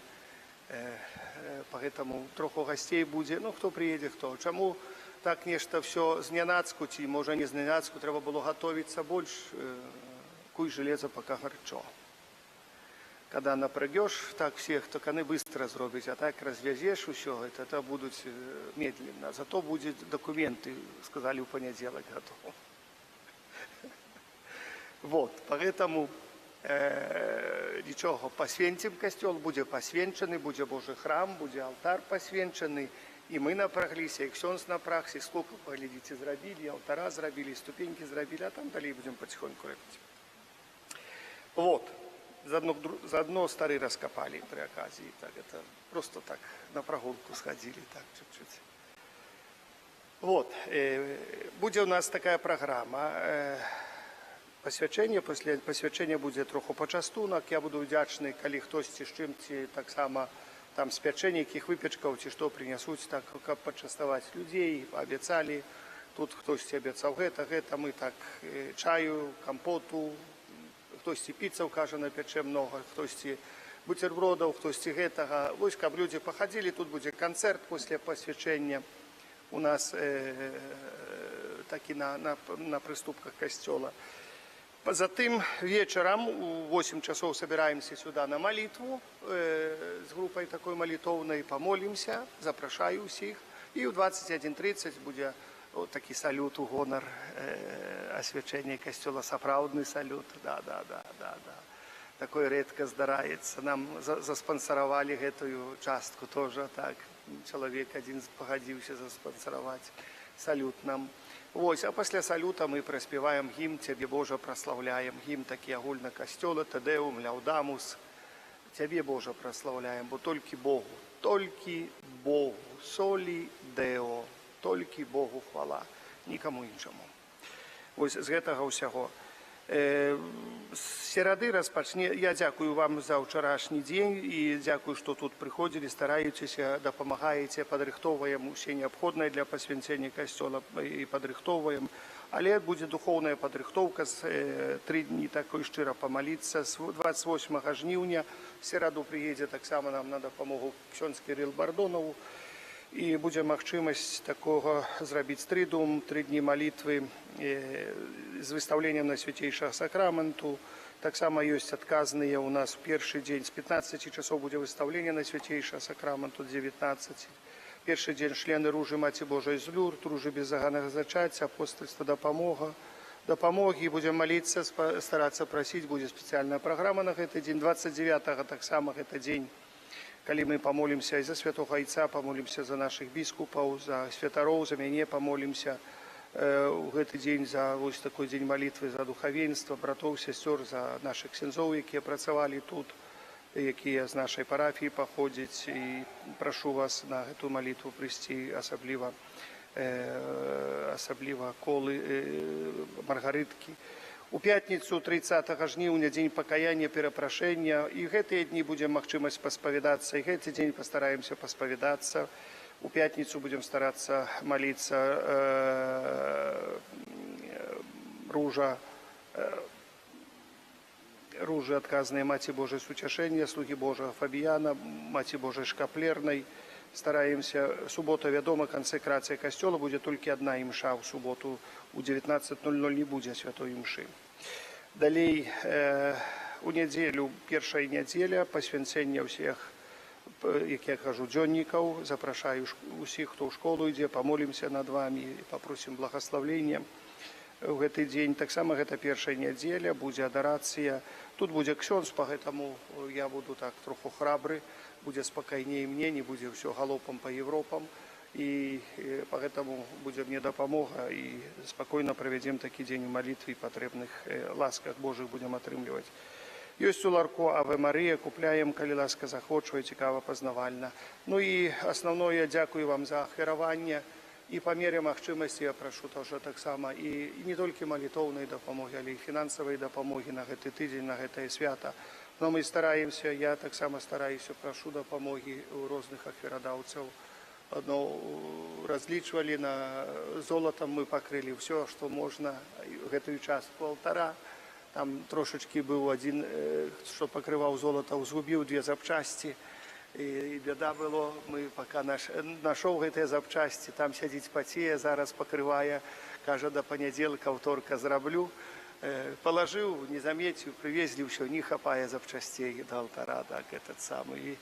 Поэтому троху гостей будет, ну кто приедет, кто. Чему так нечто все зненацку, ці може не зненацку, треба було готовиться больше, куй железо пока горячо. Когда напрягешь, так всех, то они быстро зробить, а так развязешь все, это будут медленно. Зато будет документы, сказали в понедельник, готово. Вот, поэтому нічого, посвятим костел, буде посвячений, буде Божий храм, буде алтар посвячений. И мы напряглись, и ксенц напрягся, и сколько, поглядите, зробили, и алтара зробили, и ступеньки зробили, а там далее будем потихоньку робить. Вот, заодно старые раскопали при оказии, так это просто так на прогулку сходили, так чуть-чуть. Вот, будет у нас такая программа. Посвячення, після посвячення буде трохи почастунок. Я буду вдячний, коли хтось з чим-ці так само там з печення, яких випічків, чи що принесуть, так, як почастувати людей, обіцяли. Тут хтось обіцяв гэта, ми так чаю, компоту, хтось піців, каже, напече много, хтось бутербродів, хтось гэтага. Ось, каб люди походили, тут буде концерт після посвячення. У нас таки на приступках костела. Затем вечером в 8 часов собираемся сюда на молитву с группой такой молитовной, помолимся, запрошаю всех. И в 21:30 будет вот такой салют у гонор освячения костела, сапраўдный салют, да. Такой редко здарається. Нам заспонсоровали эту частку тоже так. Человек один погодился заспонсоровать салют нам. Ось, а після салюта ми проспіваємо гімн «Тебе, Боже, прославляємо». Гімн такий агульно костьола, «Тедеум, ляудамус». «Тебе, Боже, прославляємо», бо тільки Богу, солі део, тільки Богу хвала, нікому іншому. Ось з гэтага ўсяго. З серады распачне. Я дзякую вам за ўчарашні дзень і дзякую, што тут прыходзілі, стараецеся, дапамагаеце, падрыхтоўваем усе неабходнае для пасвянцення касцёла і падрыхтоўваем. Але будзе духоўная падрыхтоўка з 3 дні такой шчыра памаліцца. З 28 жніўня в сераду прыедзе таксама нам на дапамогу ксёндз Кірыл Бардонаў. І будзе магчымасць такога зрабіць трыдум, 3 дні малітвы з выстаўленнем на свяцейшага сакраменту. Таксама ёсць адказныя у нас першы дзень з 15 часоў будзе выстаўленне на свяцейшага сакраменту 19. Першы дзень члены ружы Маці Божай з Люрд, ружы беззаганнага зачацця, апостальства дапамогі, будзем маліцца, старацца прасіць, будзе спецыяльная праграма на гэты дзень. 29-го таксама гэта дзень, калі мы памолімся і за святога Айца, памолімся за нашых біскупаў, за святароў, за мяне памолімся. У гэты дзень за вось такой дзень малітвы за духавенства, братоў, сясцёр, за нашых ксяндзоў, якія працавалі тут, якія з нашай парафіі паходзяць. І прашу вас на гэту малітву прыйсці, асабліва колы Маргарыткі. У пятніцу 30 жніўня дзень пакаяння, перапрашэння. І гэтыя дні будзе магчымасць паспавядацца, і гэты дзень пастараемся паспавядацца. У пятніцу будзем старацца маліцца ружы адказныя Маці Божай суцяшэння, слугі Божага Фабіяна, Маці Божай Шкаплернай. Стараемся. Субота, вядома, кансекрацыя касцёла, будзе толькі адна імша. У суботу у 19:00 не будзе святой імшы. Далей, у нядзелю, першая нядзеля, пасвянцэння ўсіх, як я кажу, дзённікаў. Запрашаю усіх, хто ў школу ідзе, памолімся над вамі і папросім благаславлення. У гэты дзень таксама гэта першая нядзеля, будзе адарацыя. Тут будзе ксёндз, пагэтаму я буду так троху храбры, будзе спакайней мне, не будзе ўсё галопам па Европам. І пагэтаму будзе мне дапамога і спакойна правядзем такі дзень у малітве і патрэбных ласках Божых будзем атрымліваць. Ёсць у ларку Аве Марыя, купляем, калі ласка захочвае, цікава, пазнавальна. Ну і асноўное, дзякую вам за ахвяраванне. І па мере магчымасці я прашу тоже таксама і не толькі малітоўнай дапамогі, але і фінансавай дапамогі на гэты тыдзень, на гэтае свята. Но мы стараемся, я таксама стараюся, прашу дапамогі у розных ахвярадаўцаў. Разлічвалі на золатам, мы пакрылі ўсё, што можна, гэтую частку алтара. Там трошачкі быў адзін, што пакрываў золата, згубіў 2 запчасці. І бяда было, мы пака нашоў гэтыя запчасці, там сядзіць пацее, зараз пакрывае, кажа, да панядзелка, аўторка зраблю. Палажыў, не замеціў, прывезлі ўсё, не хапае запчасцей да алтара, так, этот самы.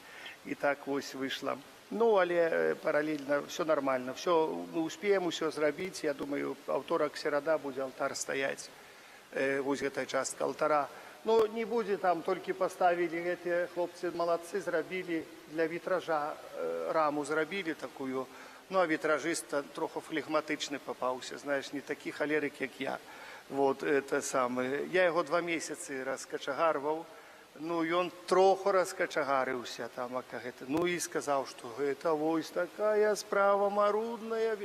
І так вось выйшла. Ну, але паралельна, все нормально, все, мы успеем усё зрабіць. Я думаю, аўторак, серада будзе алтар стаяць. Вось гэтая частка алтара. Ну, не будзе там, толькі паставілі, гэтыя хлопцы маладцы зрабілі для вітража, раму зрабілі такую. Ну, а вітражыст троху флегматычны папаўся, знаеш, не такі халерык, як я. Вот, это самае. Я яго 2 месяцы раскачагарваў. Ну, ён троху раскачагарыўся там, ну і сказаў, што гэта вось такая справа марудная.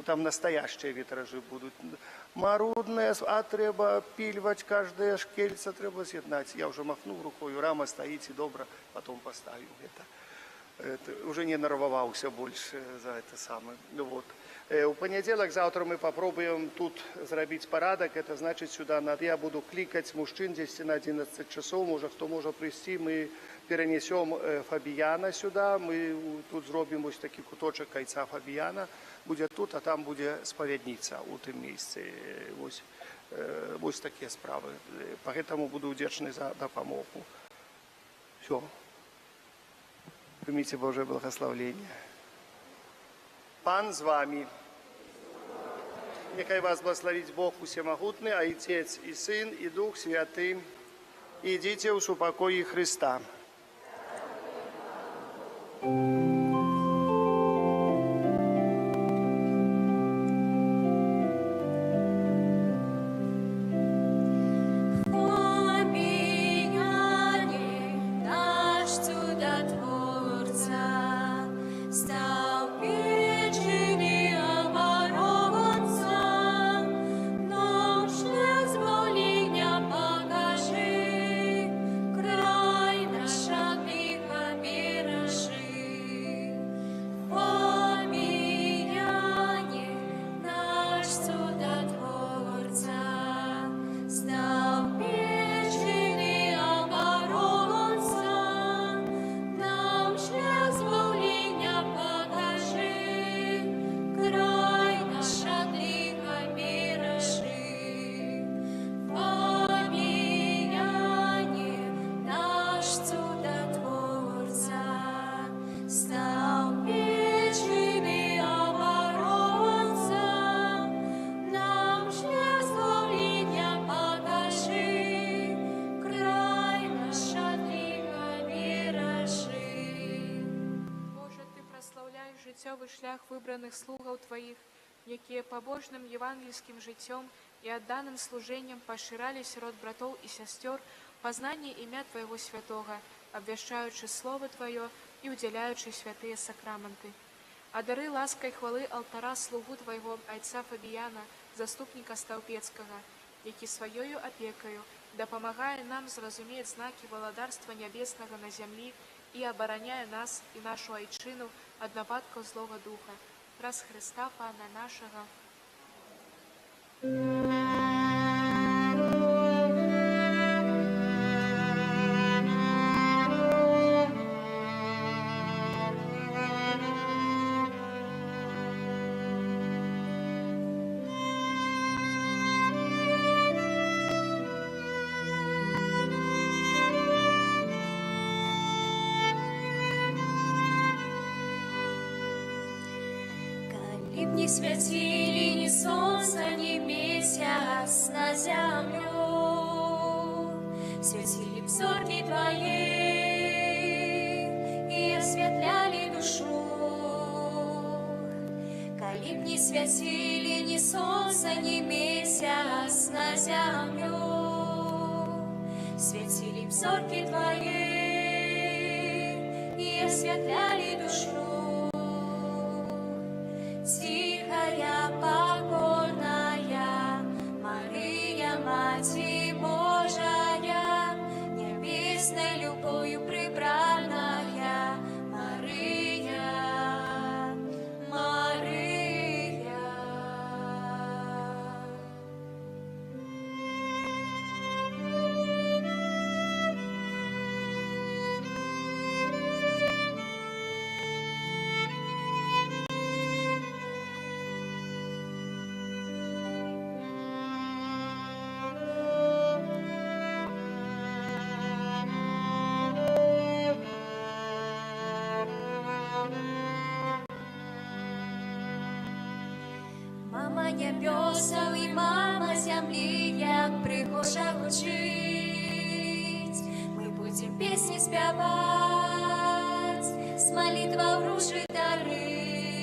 Там настоящие вітражы будуць. Марудная, а трэба пільваць, каждое шкельца трэба з'яднаць. Я ўжо махнуў рукою, рама стаіць і добра, потом паставіў гэта. Уже не нарваваўся больш за это самае. Вот. У панядзелак, заўтра мы попробуем тут зрабіць парадак. Это значит, сюда я буду клікаць мужчын 10 на 11 часоў. Можа, хто можа прыйсці, мы перенесем Фабіяна сюда. Мы тут зробім вось такі куточак кайца Фабіяна. Будзе тут, а там будзе спавядніца у тым месцы. Вось такія справы. Поэтому буду удзячны за дапамогу. Все. Прыміце Божие благословление. Пан з вами. Нехай вас благословить Бог Усемогутный, Отец и Сын, и Дух Святый. Идите в супокое Христа.
Nam
жыццёвы шлях выбраных слугаў тваіх, якія пабожным евангельскім жыццём і адданым служэннем пашыралі сярод братоў і сясцёр пазнанне імя Твайго святога, абвяшчаючы Слова Тваё і удзяляючы святыя сакраманты. Адары ласкай хвалы алтара слугу Твайго айца Фабіяна, заступніка Стаўпецкага, які сваёю апекаю дапамагае нам зразумець знакі валадарства нябеснага на зямлі і абараняе нас і нашу айчыну ад нападкаў злога духа. Праз Хрыста Пана нашага.
Коли б не светили ни солнце, ни месяц на землю, светили б зорки Твои и осветляли душу. Коли б не светили ни солнце, ни месяц на землю, светили б зорки Твои и осветляли душу. Тихая, покорная Мария, Мать Божия, небесной любовью прибранная Мария, Мария. Мама небесов и мама земли, як пригожа учить. Мы будем песни спевать, с молитвой ружи дарить.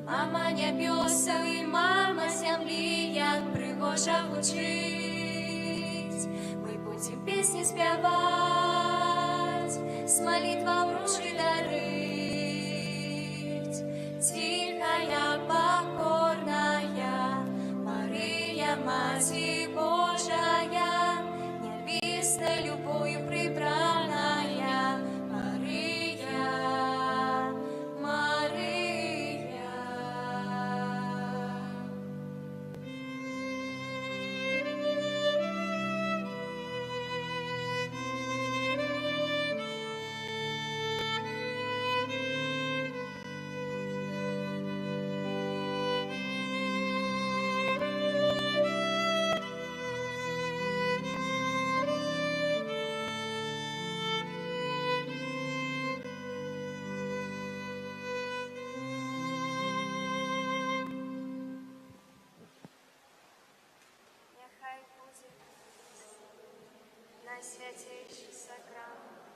Мама небесов и мама земли, як пригожа учить. Мы будем песни спевать, с молитвой ружи дарить. Тихая, покорная Мария, Мать Божия, небесной любовью прибранная Мария, Мария.
Нехай буде найсвятейший сакрамент